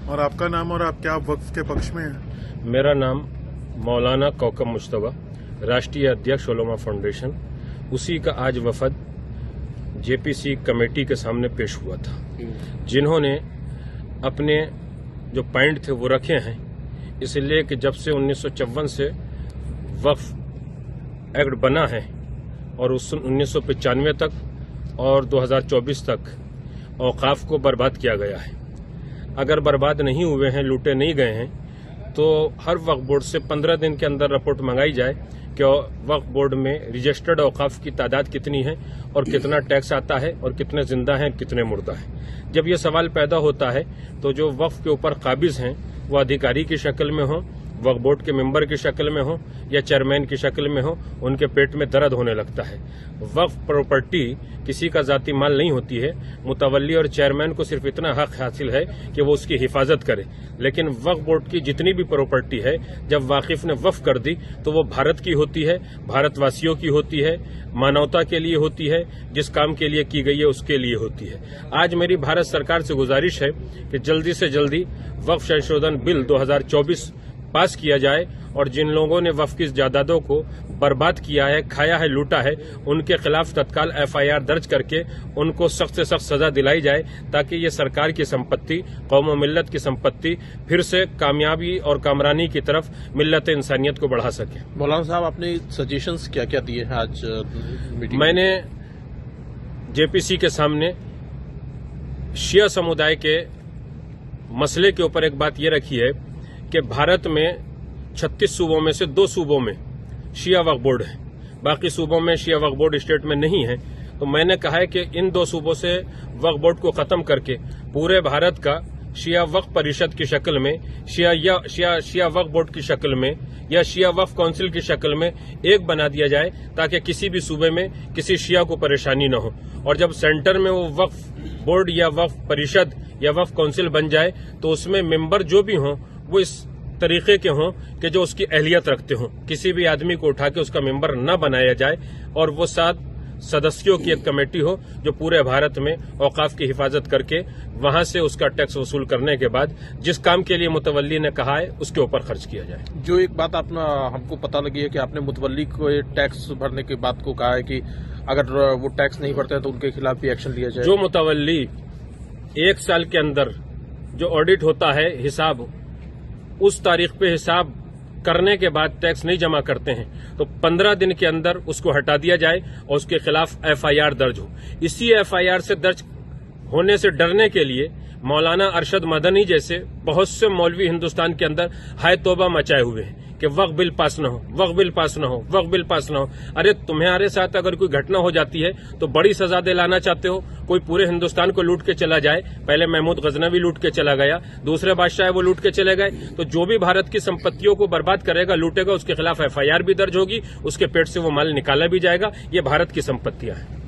और आपका नाम और आप क्या वक्फ के पक्ष में हैं? मेरा नाम मौलाना कौकब मुश्तबा, राष्ट्रीय अध्यक्ष उलमा फाउंडेशन। उसी का आज वफद जेपीसी कमेटी के सामने पेश हुआ था, जिन्होंने अपने जो पॉइंट थे वो रखे हैं। इसलिए कि जब से 1954 से वक्फ एक्ट बना है और उस 1995 तक और 2024 तक औकाफ को बर्बाद किया गया है। अगर बर्बाद नहीं हुए हैं, लूटे नहीं गए हैं, तो हर वक्फ बोर्ड से 15 दिन के अंदर रिपोर्ट मंगाई जाए कि वक्फ बोर्ड में रजिस्टर्ड औकाफ की तादाद कितनी है और कितना टैक्स आता है और कितने जिंदा हैं, कितने मुर्दा हैं। जब ये सवाल पैदा होता है तो जो वक्फ के ऊपर काबिज हैं वो अधिकारी की शक्ल में हों, वक्फ बोर्ड के मेंबर की शक्ल में हो या चेयरमैन की शक्ल में हो, उनके पेट में दर्द होने लगता है। वक्फ प्रॉपर्टी किसी का जाती माल नहीं होती है। मुतवल्ली और चेयरमैन को सिर्फ इतना हक हासिल है कि वो उसकी हिफाजत करे, लेकिन वक्फ बोर्ड की जितनी भी प्रॉपर्टी है जब वाकिफ ने वक्फ कर दी तो वो भारत की होती है, भारतवासियों की होती है, मानवता के लिए होती है, जिस काम के लिए की गई है उसके लिए होती है। आज मेरी भारत सरकार से गुजारिश है कि जल्दी से जल्दी वक्फ संशोधन बिल 2024 पास किया जाए और जिन लोगों ने वक्फ की जायदादों को बर्बाद किया है, खाया है, लूटा है, उनके खिलाफ तत्काल एफआईआर दर्ज करके उनको सख्त से सख्त सजा दिलाई जाए, ताकि ये सरकार की संपत्ति, कौम और मिल्लत की संपत्ति फिर से कामयाबी और कामरानी की तरफ मिल्लत इंसानियत को बढ़ा सके। मौलाना साहब, आपने सजेशंस क्या क्या दिए हैं आज मीटिंग? मैंने जेपीसी के सामने शिया समुदाय के मसले के ऊपर एक बात ये रखी है कि भारत में 36 सूबों में से 2 सूबों में शिया वक्फ बोर्ड है, बाकी सूबों में शिया वक्फ बोर्ड स्टेट में नहीं है। तो मैंने कहा है कि इन 2 सूबों से वक्फ बोर्ड को खत्म करके पूरे भारत का शिया वक्फ परिषद की शक्ल में, शिया वक्फ बोर्ड की शक्ल में या शिया वक्फ काउंसिल की शक्ल में एक बना दिया जाए, ताकि किसी भी सूबे में किसी शिया को परेशानी न हो। और जब सेंटर में वो वक्फ बोर्ड या वक्फ परिषद या वक्फ काउंसिल बन जाए तो उसमें मेंबर जो भी हों वो इस तरीके के हों कि जो उसकी अहलियत रखते हों। किसी भी आदमी को उठा के उसका मेंबर न बनाया जाए और वो 7 सदस्यों की एक कमेटी हो जो पूरे भारत में औकाफ की हिफाजत करके वहां से उसका टैक्स वसूल करने के बाद जिस काम के लिए मुतवल्ली ने कहा है उसके ऊपर खर्च किया जाए। जो एक बात हमको पता लगी है कि आपने मुतवल्ली को टैक्स भरने की बात को कहा है कि अगर वो टैक्स नहीं भरते तो उनके खिलाफ भी एक्शन लिया जाए। जो मुतवल्ली 1 साल के अंदर जो ऑडिट होता है हिसाब, उस तारीख पे हिसाब करने के बाद टैक्स नहीं जमा करते हैं तो 15 दिन के अंदर उसको हटा दिया जाए और उसके खिलाफ एफआईआर दर्ज हो। इसी एफआईआर से दर्ज होने से डरने के लिए मौलाना अरशद मदनी जैसे बहुत से मौलवी हिंदुस्तान के अंदर हाय तौबा मचाए हुए हैं कि वक्फ बिल पास न हो, वक्फ बिल पास न हो, वक्फ बिल पास न हो। अरे तुम्हारे साथ अगर कोई घटना हो जाती है तो बड़ी सजा दिलाना चाहते हो। कोई पूरे हिंदुस्तान को लूट के चला जाए, पहले महमूद गजनवी लूट के चला गया, दूसरे बादशाह वो लूट के चले गए, तो जो भी भारत की संपत्तियों को बर्बाद करेगा, लूटेगा, उसके खिलाफ एफआईआर भी दर्ज होगी, उसके पेट से वो माल निकाला भी जाएगा। ये भारत की संपत्तियां हैं।